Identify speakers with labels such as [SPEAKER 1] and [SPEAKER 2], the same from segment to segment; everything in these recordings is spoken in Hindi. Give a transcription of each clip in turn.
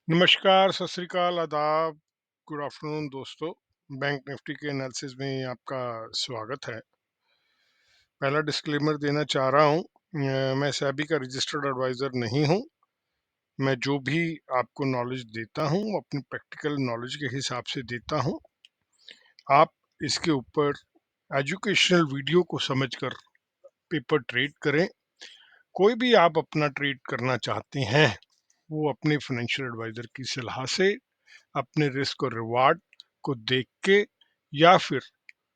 [SPEAKER 1] नमस्कार, सत श्री अकाल, आदाब, गुड आफ्टरनून दोस्तों। बैंक निफ्टी के एनालिसिस में आपका स्वागत है। पहला डिस्क्लेमर देना चाह रहा हूँ, मैं सेबी का रजिस्टर्ड एडवाइज़र नहीं हूँ। मैं जो भी आपको नॉलेज देता हूँ, वो अपनी प्रैक्टिकल नॉलेज के हिसाब से देता हूँ। आप इसके ऊपर एजुकेशनल वीडियो को समझकर पेपर ट्रेड करें। कोई भी आप अपना ट्रेड करना चाहते हैं, वो अपने फाइनेंशियल एडवाइज़र की सलाह से, अपने रिस्क और रिवार्ड को देख के या फिर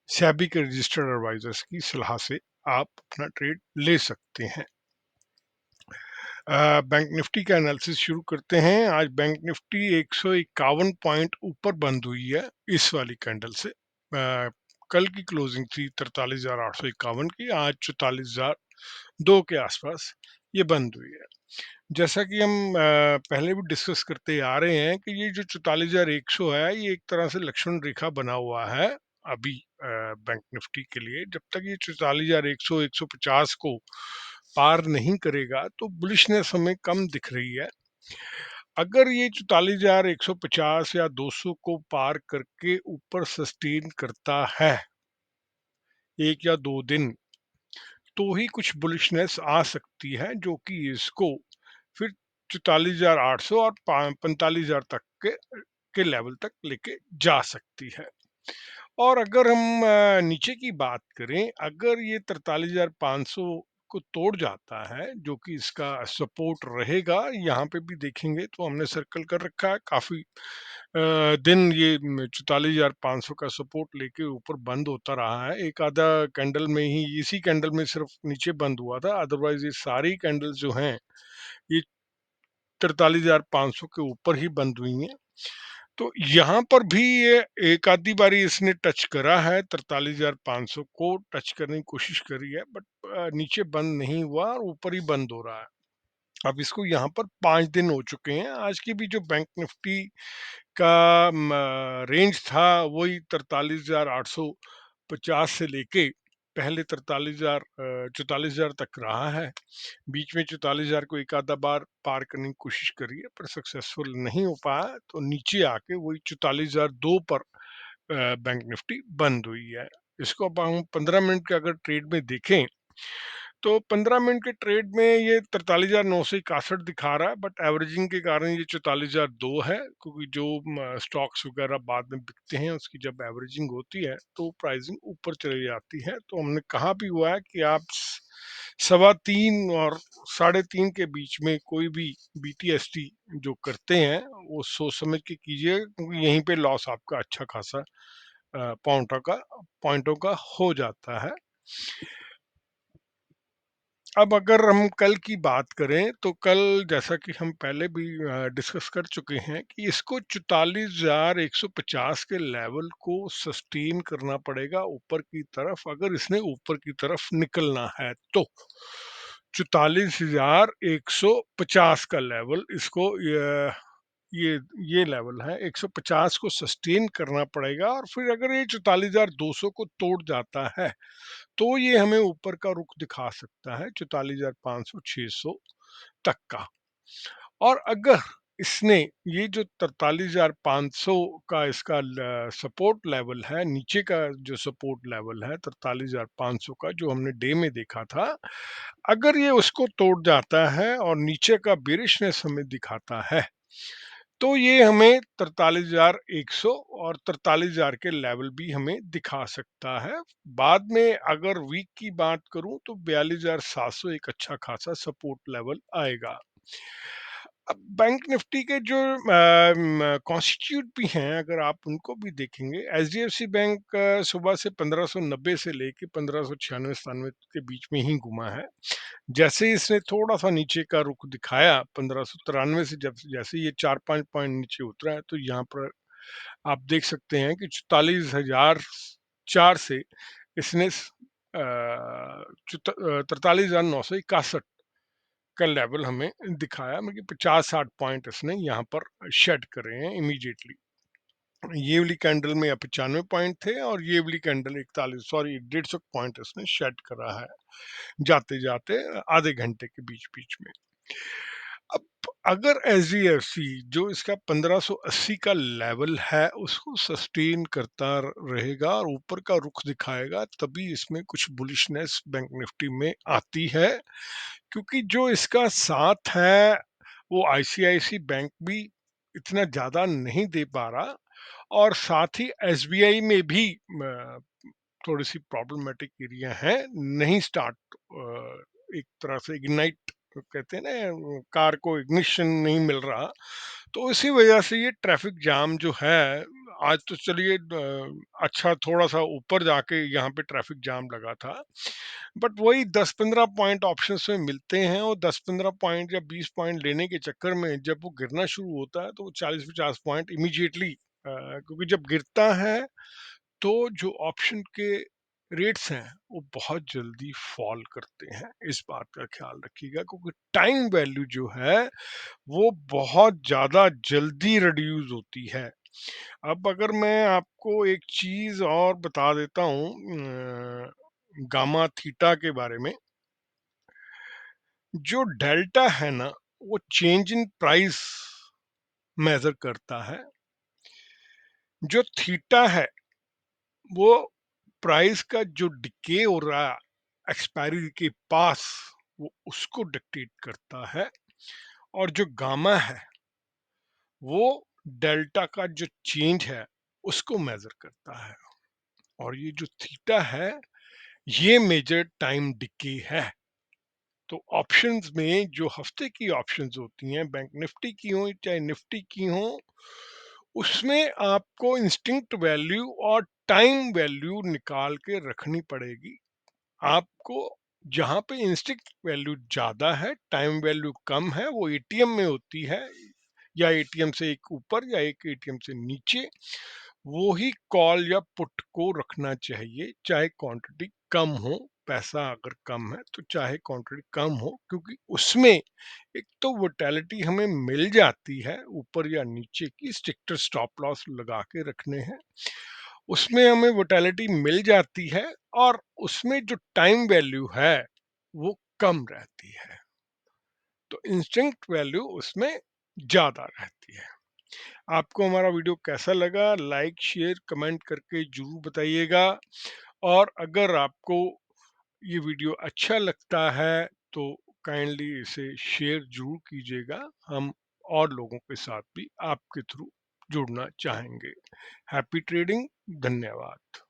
[SPEAKER 1] सेबी के रजिस्टर्ड एडवाइजर्स की सलाह से आप अपना ट्रेड ले सकते हैं। बैंक निफ्टी का एनालिसिस शुरू करते हैं। आज बैंक निफ्टी 151 पॉइंट ऊपर बंद हुई है इस वाली कैंडल से। कल की क्लोजिंग थी 43,851 की, आज 44,002 के आसपास ये बंद हुई है। जैसा कि हम पहले भी डिस्कस करते आ रहे हैं कि ये जो 44,100 है, ये एक तरह से लक्ष्मण रेखा बना हुआ है अभी बैंक निफ्टी के लिए। जब तक ये 44,100 150 को पार नहीं करेगा तो बुलिशनेस हमें कम दिख रही है। अगर ये 44,150 या 200 को पार करके ऊपर सस्टेन करता है 1 या 2 दिन, तो ही कुछ बुलिशनेस आ सकती है, जो कि इसको फिर 44,800 और 45,000 तक के लेवल तक लेके जा सकती है। और अगर हम नीचे की बात करें, अगर ये 43,500 को तोड़ जाता है, जो कि इसका सपोर्ट रहेगा, यहाँ पे भी देखेंगे तो हमने सर्कल कर रखा है काफी दिन। ये 44,500 का सपोर्ट लेके ऊपर बंद होता रहा है। एक आधा कैंडल में ही, इसी कैंडल में सिर्फ नीचे बंद हुआ था, अदरवाइज ये सारी कैंडल्स जो हैं ये 43,500 के ऊपर ही बंद हुई हैं। तो यहाँ पर भी ये एक आधी बारी इसने टच करा है, 43,500 को टच करने की कोशिश करी है, बट नीचे बंद नहीं हुआ और ऊपर ही बंद हो रहा है। अब इसको यहाँ पर 5 दिन हो चुके हैं। आज की भी जो बैंक निफ्टी का रेंज था, वही 43,850 से लेके पहले 44,000 तक रहा है। बीच में 44,000 को एक आधा बार पार करने की कोशिश करी है, पर सक्सेसफुल नहीं हो पाया, तो नीचे आके वही 44,002 पर बैंक निफ्टी बंद हुई है। इसको अब हम 15 मिनट के अगर ट्रेड में देखें, तो 15 मिनट के ट्रेड में ये 43,961 दिखा रहा है, बट एवरेजिंग के कारण ये 44,002 है, क्योंकि जो स्टॉक्स वगैरह बाद में बिकते हैं, उसकी जब एवरेजिंग होती है तो प्राइसिंग ऊपर चली जाती है। तो हमने कहा भी हुआ है कि आप 3.25 और 3.5 के बीच में कोई भी बीटीएसटी जो करते हैं, वो सोच समझ के कीजिए, क्योंकि यहीं पे लॉस आपका अच्छा खासा पॉइंटों का हो जाता है। अब अगर हम कल की बात करें, तो कल जैसा कि हम पहले भी डिस्कस कर चुके हैं कि इसको 44,150 के लेवल को सस्टेन करना पड़ेगा ऊपर की तरफ, अगर इसने ऊपर की तरफ निकलना है तो। 44,150 का लेवल इसको ये ये लेवल है, 150 को सस्टेन करना पड़ेगा, और फिर अगर ये 44,200 को तोड़ जाता है, तो ये हमें ऊपर का रुख दिखा सकता है 44,500 600 तक का। और अगर इसने ये जो 43,500 का इसका सपोर्ट लेवल है, नीचे का जो सपोर्ट लेवल है 43,500 का, जो हमने डे में देखा था, अगर ये उसको तोड़ जाता है और नीचे का बेरिशनेस हमें दिखाता है, तो ये हमें 43,100 और 43,000 के लेवल भी हमें दिखा सकता है। बाद में अगर वीक की बात करूं, तो 42,700 एक अच्छा खासा सपोर्ट लेवल आएगा। अब बैंक निफ्टी के जो कॉन्स्टिट्यूट भी हैं, अगर आप उनको भी देखेंगे, एचडीएफसी बैंक सुबह से 1590 से लेके 1596-97 के बीच में ही घुमा है। जैसे ही इसने थोड़ा-सा नीचे का रुख दिखाया 1593 से, जब जैसे ये 4-5 पॉइंट नीचे उतरा है, तो यहाँ पर आप देख सकते हैं कि 44,004 से इसने 43,961 का लेवल हमें दिखाया, मतलब 50-60 पॉइंट इसने यहाँ पर शेड करे हैं इमीडिएटली। ये वाली कैंडल में 95 पॉइंट थे, और ये वाली कैंडल 150 पॉइंट इसने शेड करा है जाते जाते आधे घंटे के बीच बीच में। अब अगर एसडीएफसी जो इसका 1580 का लेवल है उसको सस्टेन करता रहेगा और ऊपर का रुख दिखाएगा, तभी इसमें कुछ बुलिशनेस बैंक निफ्टी में आती है। क्योंकि जो इसका साथ है वो आईसीआईसी बैंक भी इतना ज्यादा नहीं दे पा रहा, और साथ ही एसबीआई में भी थोड़ी सी प्रॉब्लमेटिक एरिया है, नहीं स्टार्ट, एक तरह से इग्नाइट कहते हैं ना, कार को इग्निशन नहीं मिल रहा। तो इसी वजह से ये ट्रैफिक जाम जो है, आज तो चलिए अच्छा थोड़ा सा ऊपर जाके यहाँ पे ट्रैफिक जाम लगा था, बट वही 10-15 पॉइंट ऑप्शंस में मिलते हैं, और 10-15 पॉइंट या 20 पॉइंट लेने के चक्कर में जब वो गिरना शुरू होता है तो वो 40-50 पॉइंट इमीडिएटली, क्योंकि जब गिरता है तो जो ऑप्शन के रेट्स हैं वो बहुत जल्दी फॉल करते हैं। इस बात का ख्याल रखिएगा, क्योंकि टाइम वैल्यू जो है वो बहुत ज़्यादा जल्दी रिड्यूस होती है। अब अगर मैं आपको एक चीज़ और बता देता हूँ गामा थीटा के बारे में। जो डेल्टा है ना, वो चेंज इन प्राइस मेज़र करता है। जो थीटा है वो प्राइस का जो डिके हो रहा है एक्सपायरी के पास, वो उसको डिक्टेट करता है। और जो गामा है वो डेल्टा का जो चेंज है उसको मेजर करता है। और ये जो थीटा है ये मेजर टाइम डिके है। तो ऑप्शंस में जो हफ्ते की ऑप्शंस होती हैं, बैंक निफ्टी की हो चाहे निफ्टी की हो, उसमें आपको इंस्टिंक्ट वैल्यू और टाइम वैल्यू निकाल के रखनी पड़ेगी। आपको जहाँ पे इंस्टिंक्ट वैल्यू ज़्यादा है, टाइम वैल्यू कम है, वो एटीएम में होती है, या एटीएम से एक ऊपर या एक एटीएम से नीचे, वो ही कॉल या पुट को रखना चाहिए, चाहे क्वांटिटी कम हो। पैसा अगर कम है तो चाहे क्वांटिटी कम हो, क्योंकि उसमें एक तो वोलेटिलिटी हमें मिल जाती है ऊपर या नीचे की, स्ट्रिक्टर स्टॉप लॉस लगा के रखने हैं, उसमें हमें वोलेटिलिटी मिल जाती है, और उसमें जो टाइम वैल्यू है वो कम रहती है, तो इंस्टिंक्ट वैल्यू उसमें ज्यादा रहती है। आपको हमारा वीडियो कैसा लगा, लाइक शेयर कमेंट करके जरूर बताइएगा। और अगर आपको ये वीडियो अच्छा लगता है तो काइंडली इसे शेयर जरूर कीजिएगा। हम और लोगों के साथ भी आपके थ्रू जुड़ना चाहेंगे। Happy trading. धन्यवाद।